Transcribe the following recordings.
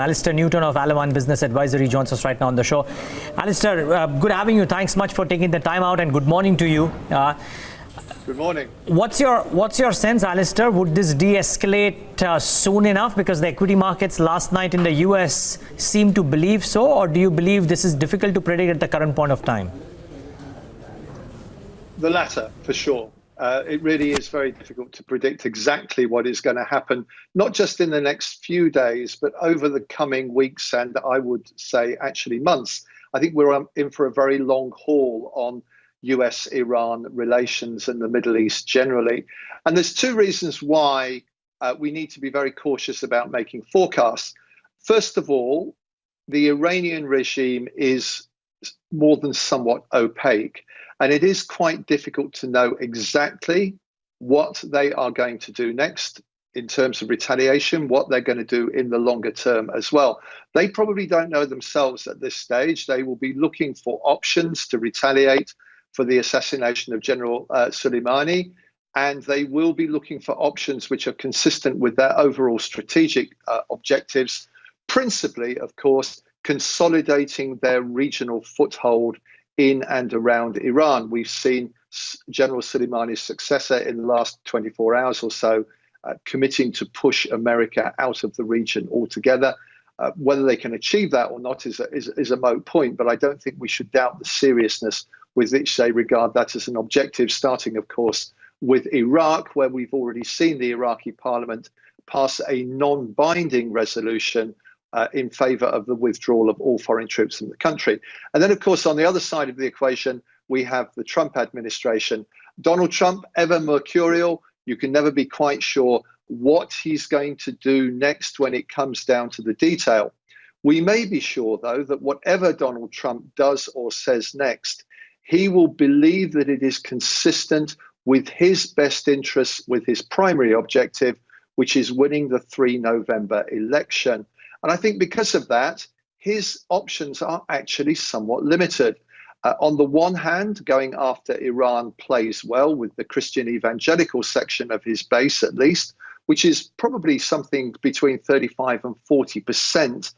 Alastair Newton of Alavan Business Advisory joins us right now on the show. Alastair, good having you. Thanks much for taking the time out, and good morning to you. Good morning. What's your sense, Alastair? Would this de-escalate soon enough? Because the equity markets last night in the US seem to believe so, or do you believe this is difficult to predict at the current point of time? The latter, for sure. It really is very difficult to predict exactly what is going to happen, not just in the next few days, but over the coming weeks and I would say actually months. I think we're in for a very long haul on US-Iran relations and the Middle East generally. And there's two reasons why we need to be very cautious about making forecasts. First of all, the Iranian regime is more than somewhat opaque. And it is quite difficult to know exactly what they are going to do next in terms of retaliation, what they're going to do in the longer term as well. They probably don't know themselves at this stage. They will be looking for options to retaliate for the assassination of General Soleimani, and they will be looking for options which are consistent with their overall strategic objectives, principally, of course, consolidating their regional foothold in and around Iran. We've seen General Soleimani's successor in the last 24 hours or so committing to push America out of the region altogether. Whether they can achieve that or not is a moot point, but I don't think we should doubt the seriousness with which they regard that as an objective, starting, of course, with Iraq, where we've already seen the Iraqi parliament pass a non-binding resolution in favor of the withdrawal of all foreign troops from the country. And then, of course, on the other side of the equation, we have the Trump administration. Donald Trump, ever mercurial. You can never be quite sure what he's going to do next when it comes down to the detail. We may be sure, though, that whatever Donald Trump does or says next, he will believe that it is consistent with his best interests, with his primary objective, which is winning the 3 November election. And I think because of that, his options are actually somewhat limited. On the one hand, going after Iran plays well with the Christian evangelical section of his base, at least, which is probably something between 35 and 40%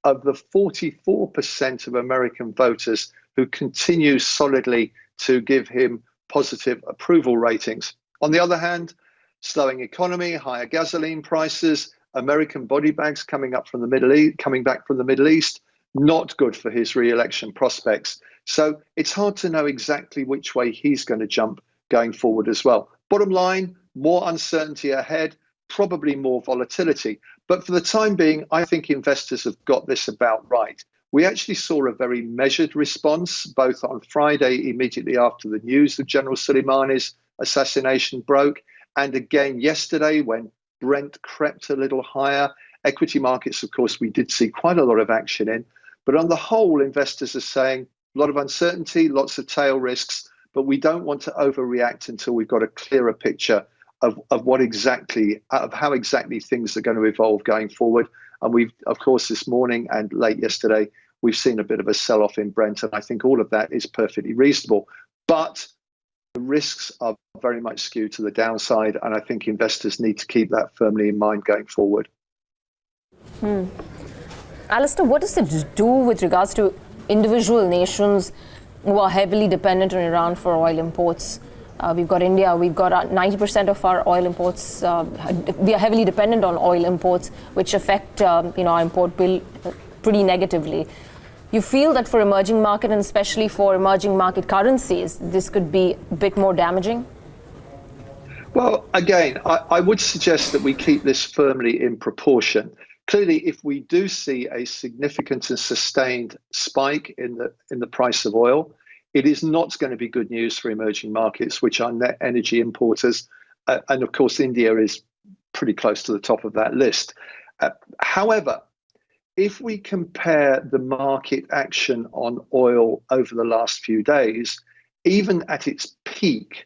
of the 44% of American voters who continue solidly to give him positive approval ratings. On the other hand, slowing economy, higher gasoline prices, American body bags coming back from the Middle East, not good for his re-election prospects. So it's hard to know exactly which way he's going to jump going forward as well. Bottom line, more uncertainty ahead, probably more volatility. But for the time being, I think investors have got this about right. We actually saw a very measured response, both on Friday, immediately after the news of General Soleimani's assassination broke, and again yesterday when Brent crept a little higher. Equity markets, of course, we did see quite a lot of action in. But on the whole, investors are saying a lot of uncertainty, lots of tail risks, but we don't want to overreact until we've got a clearer picture of how exactly things are going to evolve going forward. And we've, of course, this morning and late yesterday, we've seen a bit of a sell-off in Brent. And I think all of that is perfectly reasonable. But the risks are very much skewed to the downside, and I think investors need to keep that firmly in mind going forward. Alastair, what does it do with regards to individual nations who are heavily dependent on Iran for oil imports? We've got India, we've got 90% of our oil imports. We are heavily dependent on oil imports, which affect our import bill pretty negatively. You feel that for emerging market and especially for emerging market currencies, this could be a bit more damaging? Well, again, I would suggest that we keep this firmly in proportion. Clearly, if we do see a significant and sustained spike in the price of oil, it is not going to be good news for emerging markets, which are net energy importers. And of course, India is pretty close to the top of that list. However, if we compare the market action on oil over the last few days, even at its peak,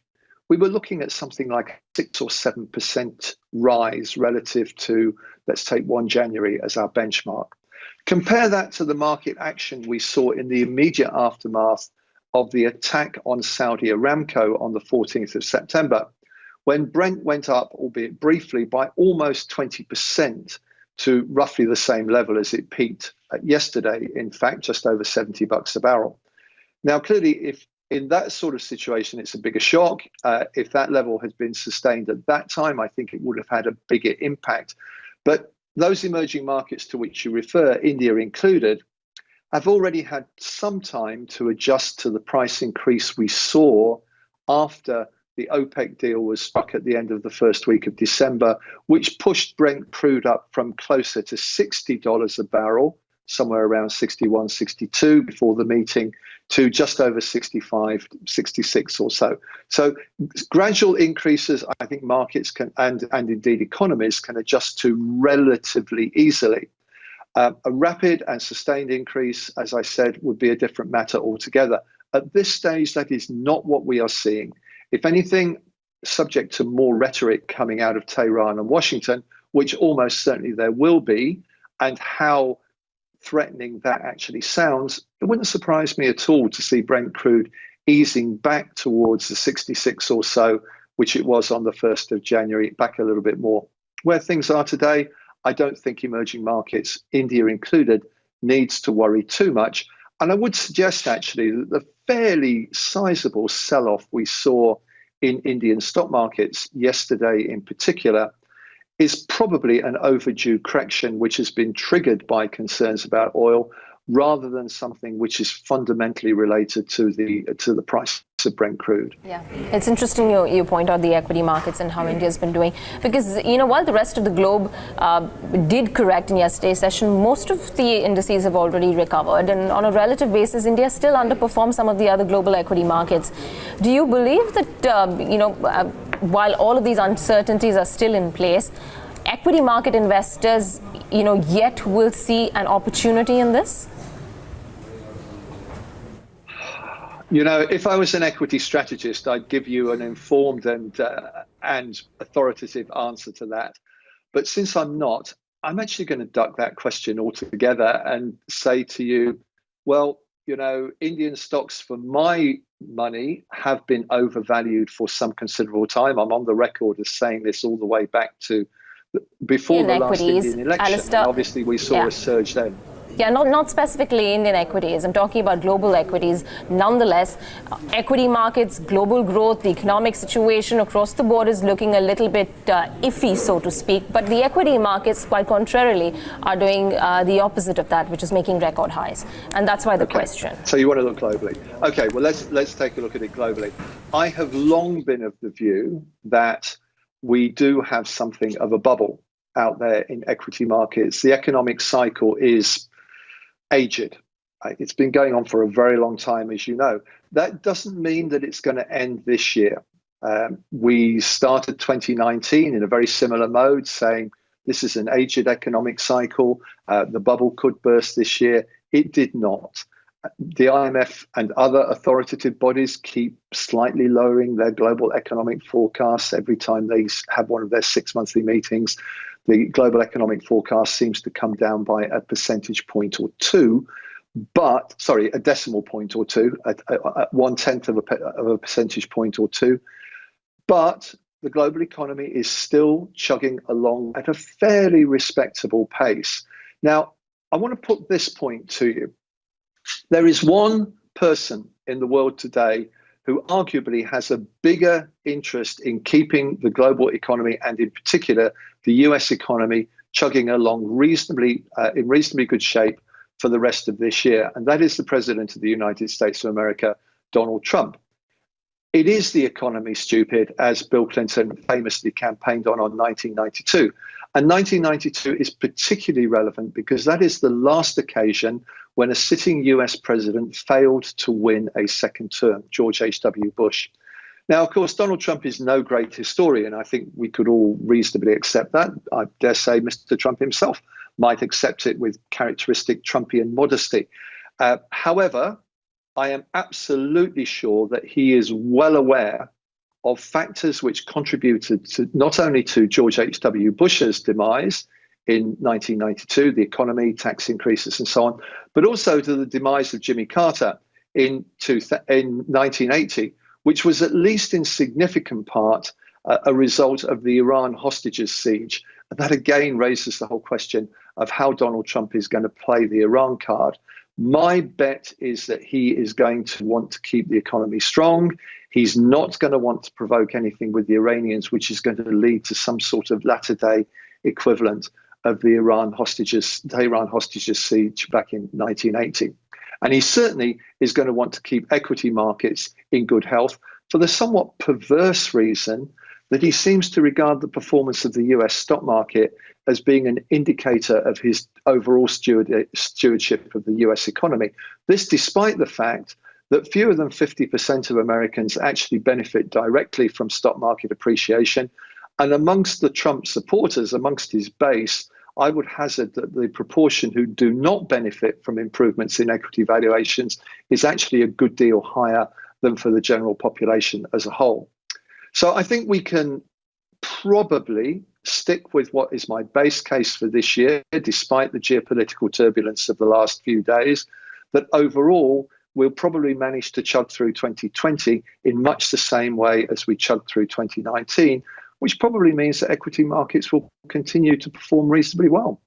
we were looking at something like 6 or 7% rise relative to, let's take 1 January as our benchmark. Compare that to the market action we saw in the immediate aftermath of the attack on Saudi Aramco on the 14th of September, when Brent went up, albeit briefly, by almost 20%. to roughly the same level as it peaked yesterday. In fact, just over $70 a barrel. Now, clearly, if in that sort of situation, it's a bigger shock. If that level had been sustained at that time, I think it would have had a bigger impact. But those emerging markets to which you refer, India included, have already had some time to adjust to the price increase we saw after the OPEC deal was struck at the end of the first week of December, which pushed Brent crude up from closer to $60 a barrel, somewhere around 61, 62 before the meeting, to just over 65, 66 or so. So gradual increases, I think markets can, and indeed economies can adjust to relatively easily. A rapid and sustained increase, as I said, would be a different matter altogether. At this stage, that is not what we are seeing. If anything, subject to more rhetoric coming out of Tehran and Washington, which almost certainly there will be, and how threatening that actually sounds, it wouldn't surprise me at all to see Brent crude easing back towards the 66 or so, which it was on the 1st of January, back a little bit more. Where things are today, I don't think emerging markets, India included, needs to worry too much. And I would suggest actually that the fairly sizable sell-off we saw in Indian stock markets yesterday in particular is probably an overdue correction which has been triggered by concerns about oil rather than something which is fundamentally related to the price of Brent crude. Yeah, it's interesting you point out the equity markets and how India's been doing, because while the rest of the globe did correct in yesterday's session, most of the indices have already recovered, and on a relative basis, India still underperforms some of the other global equity markets. Do you believe that while all of these uncertainties are still in place, equity market investors yet will see an opportunity in this? If I was an equity strategist, I'd give you an informed and authoritative answer to that. But since I'm not, I'm actually going to duck that question altogether and say to you, well, Indian stocks for my money have been overvalued for some considerable time. I'm on the record as saying this all the way back to before the last Indian election. Alastair, and obviously, we saw a surge then. Yeah, not specifically Indian equities. I'm talking about global equities. Nonetheless, equity markets, global growth, the economic situation across the board is looking a little bit iffy, so to speak. But the equity markets, quite contrarily, are doing the opposite of that, which is making record highs. And that's why the question. So you want to look globally. Okay, well, let's take a look at it globally. I have long been of the view that we do have something of a bubble out there in equity markets. The economic cycle is aged. It's been going on for a very long time, as you know. That doesn't mean that it's going to end this year. We started 2019 in a very similar mode, saying this is an aged economic cycle. The bubble could burst this year. It did not. The IMF and other authoritative bodies keep slightly lowering their global economic forecasts every time they have one of their 6 monthly meetings. The global economic forecast seems to come down by a percentage point or two, a decimal point or two, at 1/10 of a percentage point or two. But the global economy is still chugging along at a fairly respectable pace. Now, I want to put this point to you. There is one person in the world today who arguably has a bigger interest in keeping the global economy, and in particular the US economy, chugging along in reasonably good shape for the rest of this year. And that is the President of the United States of America, Donald Trump. It is the economy, stupid, as Bill Clinton famously campaigned on 1992. And 1992 is particularly relevant because that is the last occasion when a sitting US president failed to win a second term, George H.W. Bush. Now, of course, Donald Trump is no great historian. I think we could all reasonably accept that. I dare say Mr. Trump himself might accept it with characteristic Trumpian modesty. However, I am absolutely sure that he is well aware of factors which contributed to not only to George H.W. Bush's demise in 1992, the economy, tax increases and so on, but also to the demise of Jimmy Carter in 1980, which was at least in significant part a result of the Iran hostages siege And that again raises the whole question of how Donald Trump is going to play the Iran card. My bet is that he is going to want to keep the economy strong. He's not going to want to provoke anything with the Iranians, which is going to lead to some sort of latter-day equivalent of the Iran hostages siege back in 1980. And he certainly is going to want to keep equity markets in good health for the somewhat perverse reason that he seems to regard the performance of the US stock market as being an indicator of his overall stewardship of the US economy. This despite the fact that fewer than 50% of Americans actually benefit directly from stock market appreciation. And amongst the Trump supporters, amongst his base, I would hazard that the proportion who do not benefit from improvements in equity valuations is actually a good deal higher than for the general population as a whole. So I think we can probably stick with what is my base case for this year, despite the geopolitical turbulence of the last few days, that overall we'll probably manage to chug through 2020 in much the same way as we chugged through 2019, which probably means that equity markets will continue to perform reasonably well.